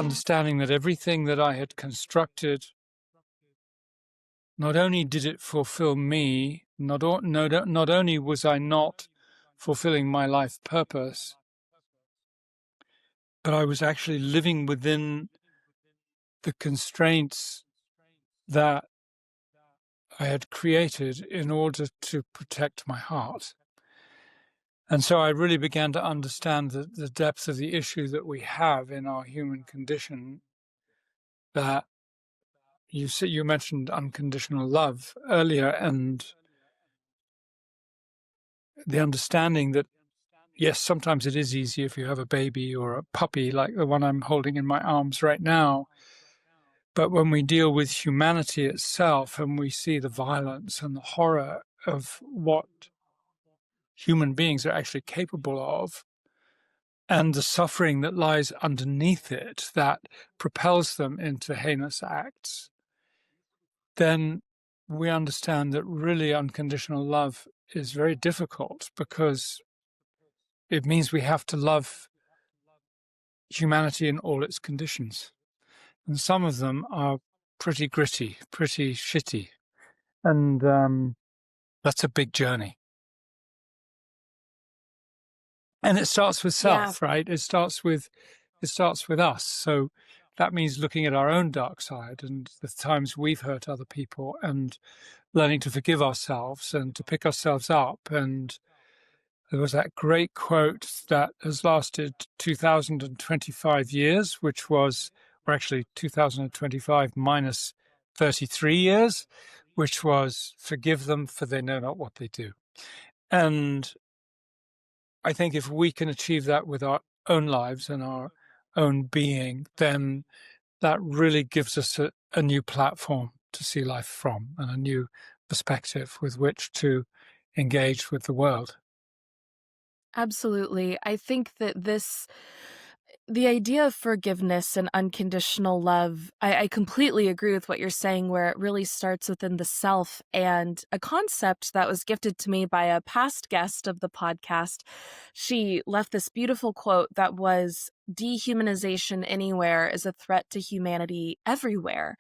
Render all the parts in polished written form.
understanding that everything that I had constructed, not only did it fulfill me, not only was I not fulfilling my life purpose, but I was actually living within the constraints that I had created in order to protect my heart. And so I really began to understand the depth of the issue that we have in our human condition, that you mentioned unconditional love earlier, and the understanding that, yes, sometimes it is easy if you have a baby or a puppy like the one I'm holding in my arms right now. But when we deal with humanity itself and we see the violence and the horror of what human beings are actually capable of, and the suffering that lies underneath it that propels them into heinous acts, then we understand that really unconditional love is very difficult, because it means we have to love humanity in all its conditions. And some of them are pretty gritty, pretty shitty. And that's a big journey. And it starts with self, right? It starts with us. So that means looking at our own dark side and the times we've hurt other people, and learning to forgive ourselves and to pick ourselves up. And there was that great quote that has lasted 2025 years, which was, or actually 2025 minus 33 years, which was, forgive them, for they know not what they do. And I think if we can achieve that with our own lives and our own being, then that really gives us a new platform to see life from, and a new perspective with which to engage with the world. Absolutely. I think that the idea of forgiveness and unconditional love, I completely agree with what you're saying, where it really starts within the self. And a concept that was gifted to me by a past guest of the podcast, she left this beautiful quote that was, "Dehumanization anywhere is a threat to humanity everywhere."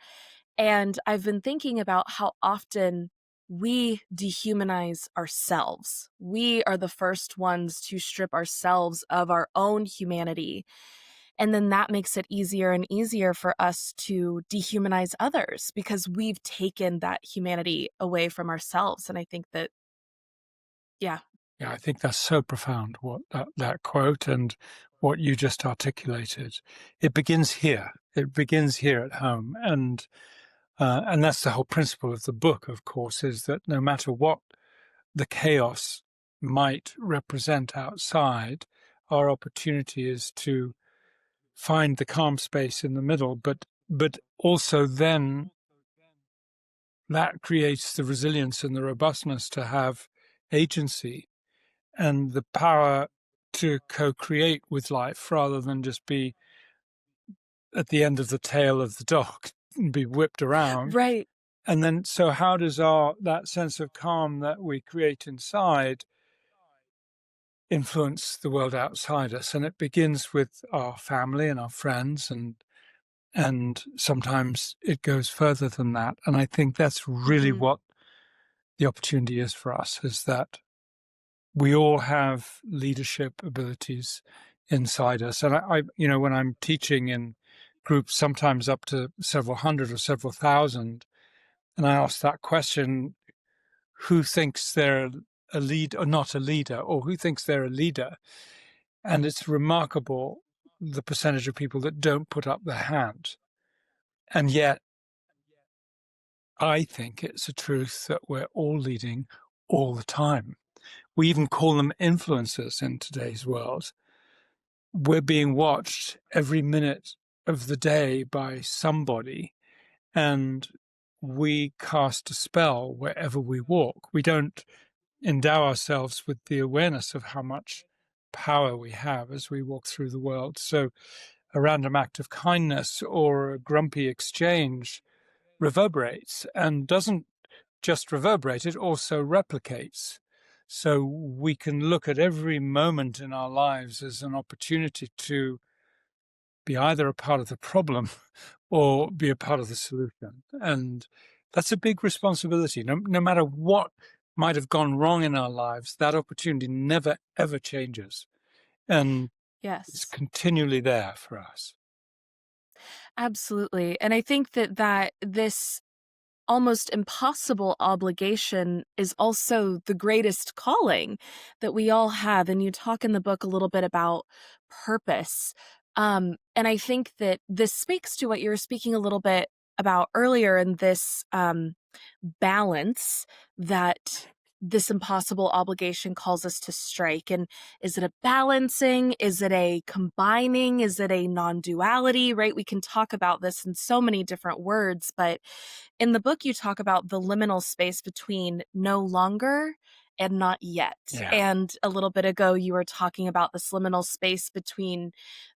And I've been thinking about how often we dehumanize ourselves. We are the first ones to strip ourselves of our own humanity. And then that makes it easier and easier for us to dehumanize others, because we've taken that humanity away from ourselves. And I think that, yeah. Yeah, I think that's so profound, what that quote and what you just articulated. It begins here. It begins here at home. And that's the whole principle of the book, of course, is that no matter what the chaos might represent outside, our opportunity is to find the calm space in the middle, but also then that creates the resilience and the robustness to have agency and the power to co-create with life, rather than just be at the end of the tail of the dog and be whipped around. Right. And then, so how does that sense of calm that we create inside influence the world outside us? And it begins with our family and our friends, and sometimes it goes further than that. And I think that's really what the opportunity is for us, is that we all have leadership abilities inside us. And I when I'm teaching in groups, sometimes up to several hundred or several thousand, and I ask that question, who thinks they're a lead or not a leader, or who thinks they're a leader? And it's remarkable the percentage of people that don't put up their hand. And yet, I think it's a truth that we're all leading all the time. We even call them influencers in today's world. We're being watched every minute of the day by somebody, and we cast a spell wherever we walk. We don't endow ourselves with the awareness of how much power we have as we walk through the world. So a random act of kindness or a grumpy exchange reverberates, and doesn't just reverberate, it also replicates. So we can look at every moment in our lives as an opportunity to be either a part of the problem or be a part of the solution. And that's a big responsibility. No matter what might have gone wrong in our lives, that opportunity never, ever changes. And it's Yes. continually there for us. Absolutely. And I think that this almost impossible obligation is also the greatest calling that we all have. And you talk in the book a little bit about purpose. And I think that this speaks to what you were speaking a little bit about earlier in this balance that this impossible obligation calls us to strike. And is it a balancing? Is it a combining? Is it a non-duality, right? We can talk about this in so many different words, but in the book, you talk about the liminal space between no longer and not yet. Yeah. And a little bit ago, you were talking about this liminal space between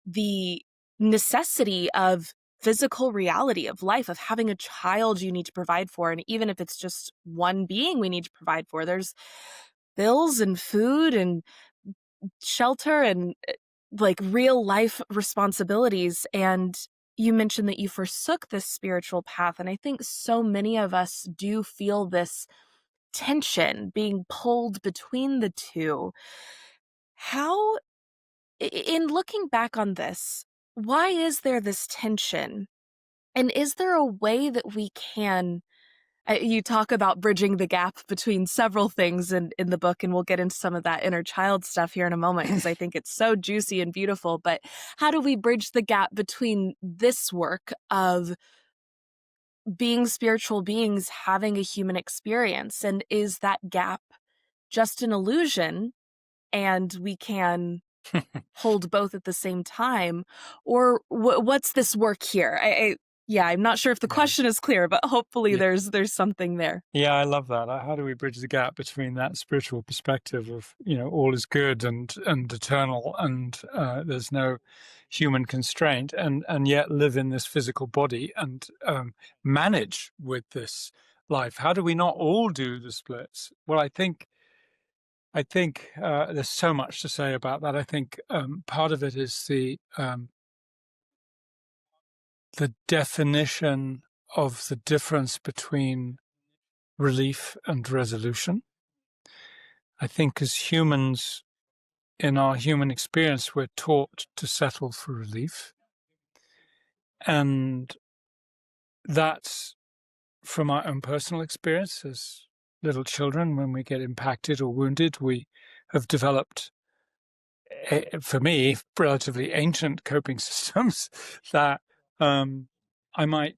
the necessity of physical reality of life, of having a child you need to provide for. And even if it's just one being we need to provide for, there's bills and food and shelter and like real life responsibilities. And you mentioned that you forsook this spiritual path. And I think so many of us do feel this tension being pulled between the two. How, in looking back on this, why is there this tension? And is there a way that we can you talk about bridging the gap between several things in the book, and we'll get into some of that inner child stuff here in a moment because I think it's so juicy and beautiful. But how do we bridge the gap between this work of being spiritual beings having a human experience? And is that gap just an illusion and we can hold both at the same time? Or what's this work here? Yeah, I'm not sure if the question is clear, but hopefully Yeah. there's something there. Yeah, I love that. How do we bridge the gap between that spiritual perspective of, all is good and eternal, and there's no human constraint, and yet live in this physical body and manage with this life? How do we not all do the splits? Well, I think there's so much to say about that. I think part of it is the definition of the difference between relief and resolution. I think as humans, in our human experience, we're taught to settle for relief. And that's from our own personal experience as little children. When we get impacted or wounded, we have developed, for me, relatively ancient coping systems that I might,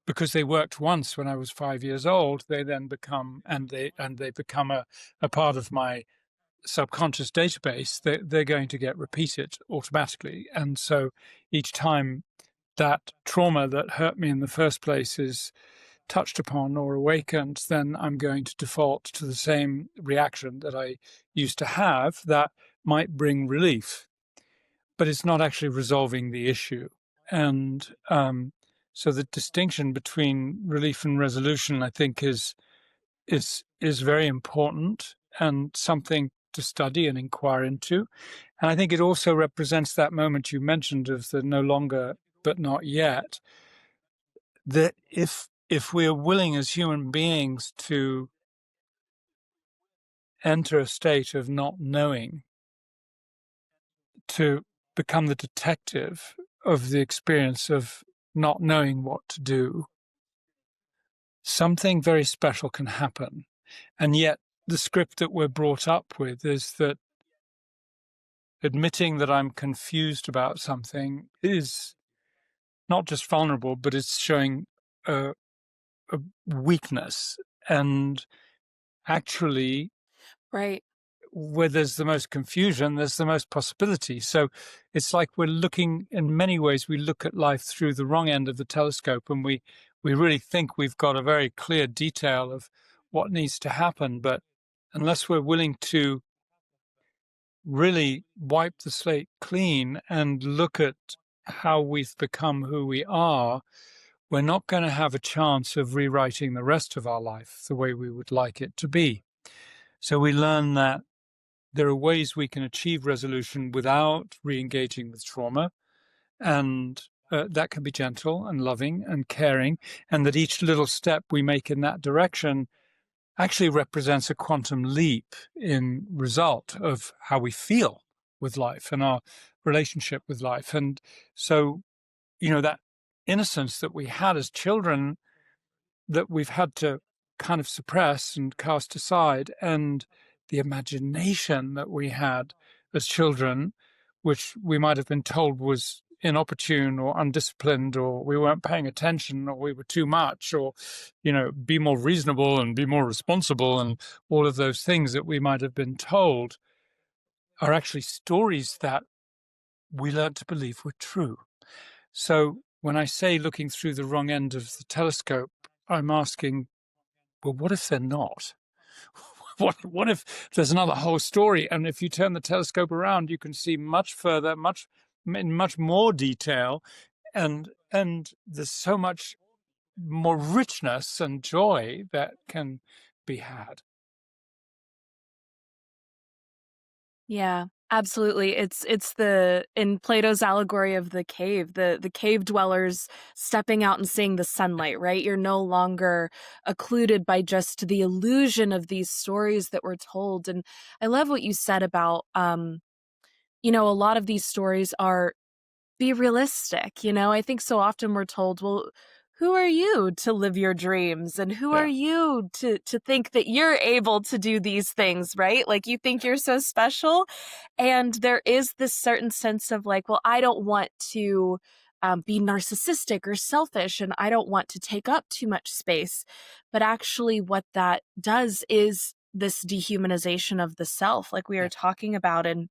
because they worked once when I was 5 years old, they then become, and they become a part of my subconscious database. They're going to get repeated automatically. And so each time that trauma that hurt me in the first place is touched upon or awakened, then I'm going to default to the same reaction that I used to have that might bring relief, but it's not actually resolving the issue. And so the distinction between relief and resolution, I think, is very important and something to study and inquire into. And I think it also represents that moment you mentioned of the no longer but not yet, that if we are willing as human beings to enter a state of not knowing, to become the detective of the experience of not knowing what to do, something very special can happen. And yet the script that we're brought up with is that admitting that I'm confused about something is not just vulnerable, but it's showing a weakness. And actually, Right. where there's the most confusion, there's the most possibility. So it's like we're looking, in many ways, we look at life through the wrong end of the telescope, and we really think we've got a very clear detail of what needs to happen. But unless we're willing to really wipe the slate clean and look at how we've become who we are, we're not going to have a chance of rewriting the rest of our life the way we would like it to be. So we learn that there are ways we can achieve resolution without re-engaging with trauma. and that can be gentle and loving and caring, and that each little step we make in that direction actually represents a quantum leap in result of how we feel with life and our relationship with life. And so, that innocence that we had as children that we've had to kind of suppress and cast aside, and the imagination that we had as children, which we might have been told was inopportune or undisciplined, or we weren't paying attention, or we were too much, or, be more reasonable and be more responsible, and all of those things that we might have been told are actually stories that we learned to believe were true. So when I say looking through the wrong end of the telescope, I'm asking, well, what if they're not? What if there's another whole story? And if you turn the telescope around, you can see much further, in much more detail, and there's so much more richness and joy that can be had. Yeah, absolutely. It's in Plato's allegory of the cave, the cave dwellers stepping out and seeing the sunlight, right? You're no longer occluded by just the illusion of these stories that were told. And I love what you said about a lot of these stories are be realistic. I think so often we're told, well, who are you to live your dreams? And who are Yeah. you to think that you're able to do these things, right? Like you think you're so special. And there is this certain sense of like, well, I don't want to be narcissistic or selfish, and I don't want to take up too much space. But actually, what that does is this dehumanization of the self, like we Yeah. are talking about. And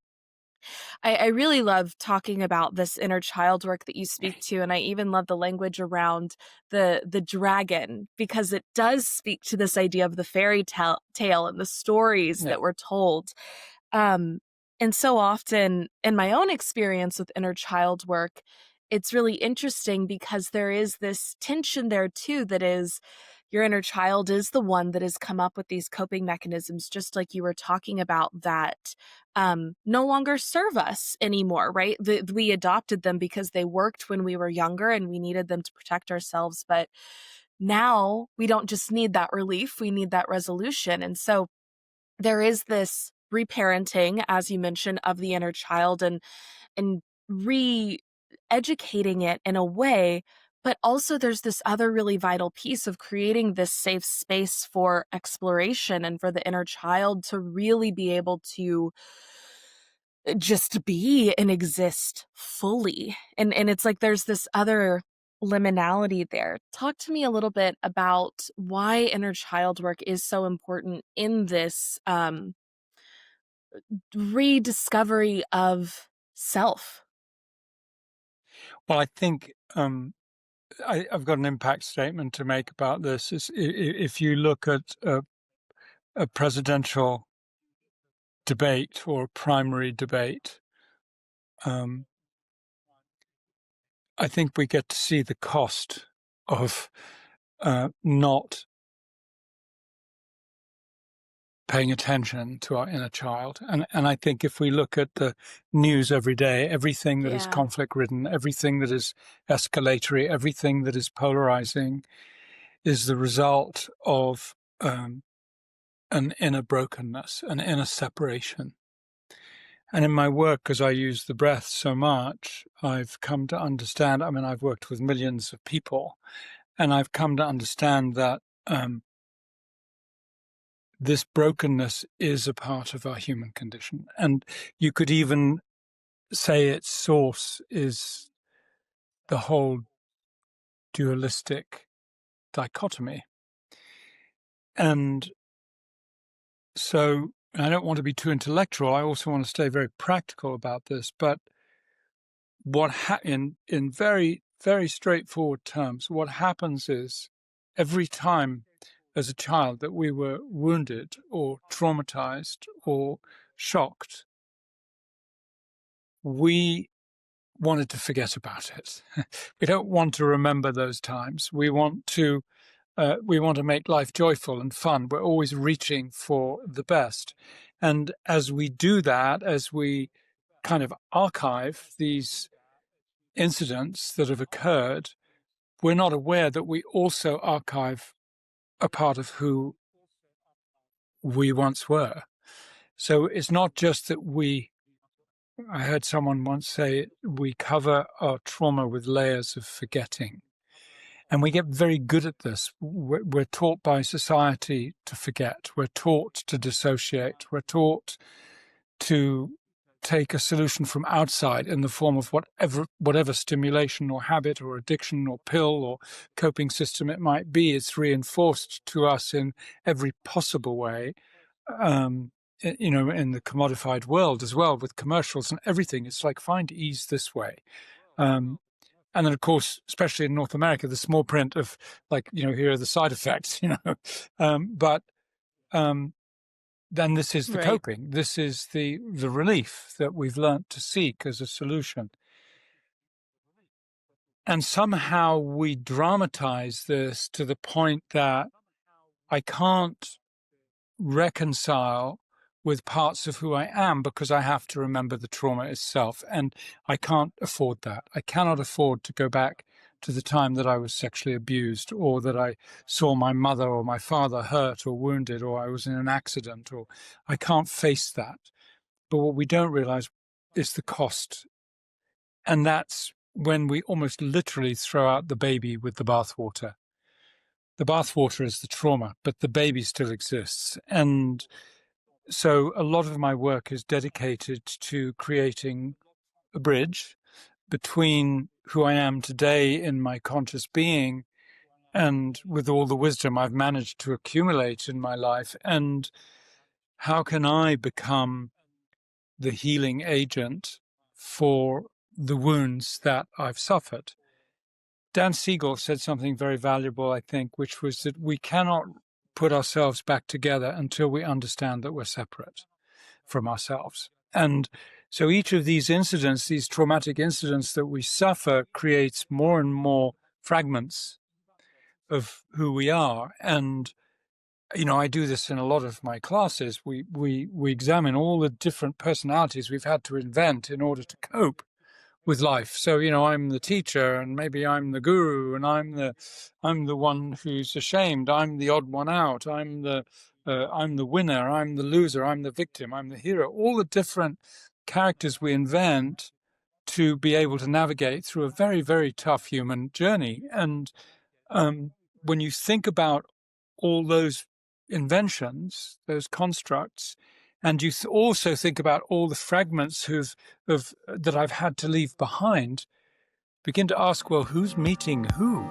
I really love talking about this inner child work that you speak to, and I even love the language around the dragon, because it does speak to this idea of the fairy tale and the stories Yeah. that were told. Um, and so often in my own experience with inner child work, it's really interesting because there is this tension there too, that is, your inner child is the one that has come up with these coping mechanisms, just like you were talking about, that no longer serve us anymore, right? We adopted them because they worked when we were younger and we needed them to protect ourselves. But now we don't just need that relief, we need that resolution. And so there is this reparenting, as you mentioned, of the inner child, and re-educating it in a way. But also there's this other really vital piece of creating this safe space for exploration and for the inner child to really be able to just be and exist fully. And it's like there's this other liminality there. Talk to me a little bit about why inner child work is so important in this rediscovery of self. Well, I think I've got an impact statement to make about this. If you look at a presidential debate or a primary debate, I think we get to see the cost of not paying attention to our inner child. And I think if we look at the news every day, everything that is Yeah. conflict-ridden, everything that is escalatory, everything that is polarizing is the result of an inner brokenness, an inner separation. And in my work, as I use the breath so much, I've come to understand, I've worked with millions of people, and I've come to understand that this brokenness is a part of our human condition. And you could even say its source is the whole dualistic dichotomy. And so I don't want to be too intellectual. I also want to stay very practical about this. But in very, very straightforward terms, what happens is every time as a child that we were wounded or traumatized or shocked, we wanted to forget about it. We don't want to remember those times. We want to make life joyful and fun. We're always reaching for the best. And as we do that, as we kind of archive these incidents that have occurred, we're not aware that we also archive a part of who we once were. So it's not just that I heard someone once say, we cover our trauma with layers of forgetting. And we get very good at this. We're taught by society to forget. We're taught to dissociate. We're taught to take a solution from outside in the form of whatever stimulation or habit or addiction or pill or coping system it might be. It's reinforced to us in every possible way, in the commodified world as well, with commercials and everything. It's like, find ease this way. And then, of course, especially in North America, the small print of here are the side effects, then this is the coping. This is the relief that we've learnt to seek as a solution. And somehow we dramatize this to the point that I can't reconcile with parts of who I am because I have to remember the trauma itself. And I can't afford that. I cannot afford to go back to the time that I was sexually abused, or that I saw my mother or my father hurt or wounded, or I was in an accident, or I can't face that. But what we don't realize is the cost. And that's when we almost literally throw out the baby with the bathwater. The bathwater is the trauma, but the baby still exists. And so a lot of my work is dedicated to creating a bridge between who I am today in my conscious being and with all the wisdom I've managed to accumulate in my life, and how can I become the healing agent for the wounds that I've suffered. Dan Siegel said something very valuable, I think, which was that we cannot put ourselves back together until we understand that we're separate from ourselves. And so each of these incidents, these traumatic incidents that we suffer, creates more and more fragments of who we are. And, I do this in a lot of my classes. We examine all the different personalities we've had to invent in order to cope with life. So, I'm the teacher, and maybe I'm the guru, and I'm the one who's ashamed. I'm the odd one out. I'm the winner. I'm the loser. I'm the victim. I'm the hero. All the different characters we invent to be able to navigate through a very, very tough human journey. And when you think about all those inventions, those constructs, and you also think about all the fragments that I've had to leave behind, begin to ask, well, who's meeting who?